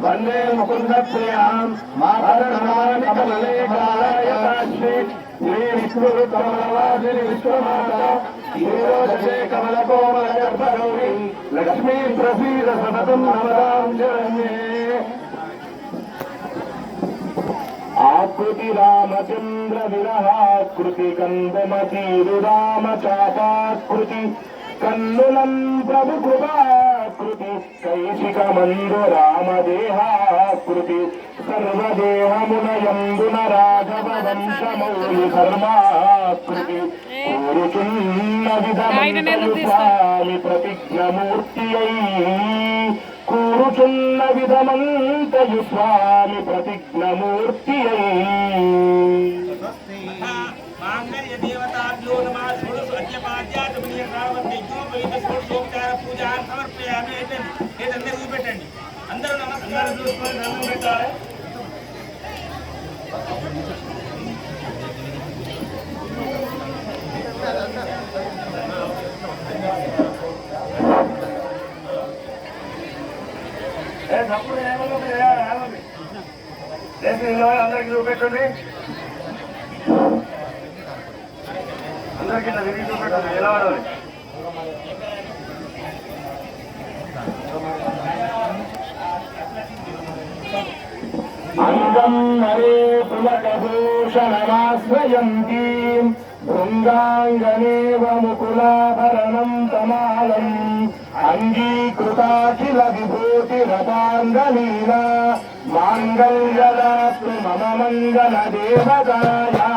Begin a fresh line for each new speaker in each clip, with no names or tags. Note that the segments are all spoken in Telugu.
వందే ముకుంద ప్రియాం శ్రీ విష్ణు కమలవాసిని విశ్వమాత క్షీరోదశే కమల కోమల గర్భగౌరి లక్ష్మీ ప్రసీద సతతం నమదాం జన్మే. ఆకృతి రామచంద్ర విరహాకృతి కందమతీరు రామ చాపాకృతి కన్నులం ప్రభు కృపాకృతి కైశిక మందు రామదేహాకృతి సర్వదేహమునయందున రాఘవ వంశమౌలి ధర్మాకృతి కూరుచున్న విధమంతయు స్వామి ప్రతిజ్ఞమూర్తి కూరుచున్న విధమంతయు స్వామి ప్రతిజ్ఞమూర్తి
देवताभ्यो नमः षोडश अद्यपाद्यात्मनीय प्रारब्धयोपवित षोडशोपचार पूजा समर्पयामि ఏదందరూ చూపెట్టండి అందరూ నమస్కారం చేసుకొని దండం పెట్టాలి తప్పుడు అందరికి చూపెట్టండి అందరికీ తిరిగి చూపెట్టాలి ఎలా వాడాలి
అంగం హరే పులకభూషణమాశ్రయంతి భృంగాంగనేవ ముకులాభరణం తమాలం అంగీకృతాఖిల విభూతిరపాంగలీలా మాంగళ్యదాస్తు మమ మంగళ దేవతాయా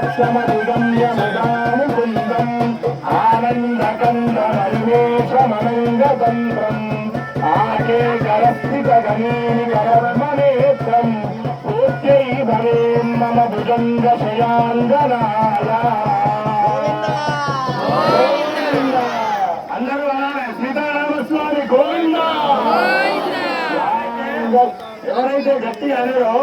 క్షమదిగమ్యముదాముకుందం ఆనందకందమన్వేషమనంగతంత్రం ఆకే కరస్థిత గణేని కరమనేత్రం పూజ్యై భవేన్ మమ భుజంగ శయాంగనాయ. అందరూ సీతారామస్వామి గోవింద. ఎవరైతే గట్టిగా అన్నారో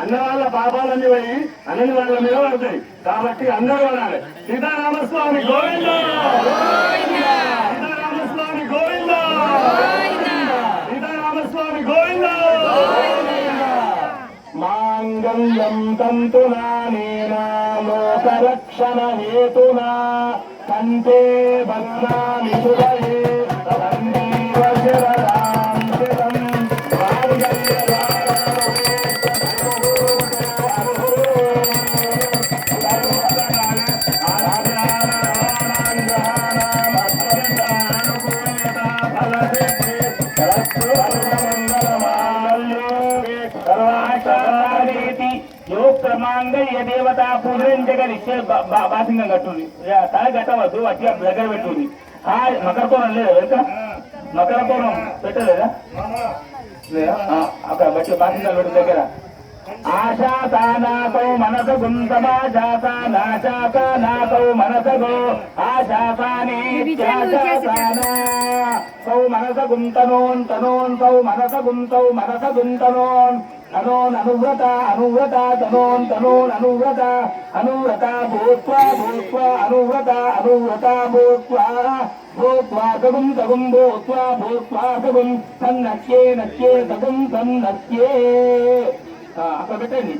అన్న వాళ్ళ పాపాలన్నీ పోయి అన్నని వాళ్ళ మీద పడతాయి. కాబట్టి అందరూ అనాలి సీతారామస్వామి గోవింద, సీతారామస్వామి గోవింద, సీతారామస్వామి గోవింద. మాంగళ్యం తంతునా నేనా లోకరక్షణ హేతునా కంటే బధ్నామి శుభయే తదందీవ శరదాం శతం మాంగళ్య దేవత పూజన దగ్గర ఇచ్చే బాసింగం కట్టుంది తల కట్టవద్దు వచ్చి దగ్గర పెట్టుంది. మకరకోణం లేదా వెనుక మకరకోణం పెట్టలేదా లేదా అక్కడ బట్టి బాసింగాలు పెట్టు దగ్గర. ఆశాసానాకౌ మనసగుం సమాశాసానాశాసానాకౌ మనసగో ఆశాసానేత్యాశాసానాకౌ మనసగుం తనోన్ తనోన్ కౌ మనసగుం తౌ మనసగుం తనోన్ తనోన్ అనువ్రత అనువ్రత తనోన్ తనోన్ అనువ్రత అనువ్రత భూత్వా భూత్వా అనువ్రత అనువ్రత భూత్వా భూత్వా సగుం సగుం భూత్వా భూత్వా సగుం సన్నక్యే నక్యే సగుం సన్నక్యే. అక్కడ పెట్టండి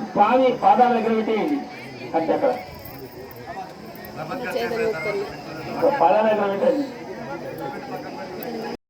స్వామి పాదాల దగ్గర పెట్టేయండి. అంటే అక్కడ పాదాల దగ్గర పెట్టండి.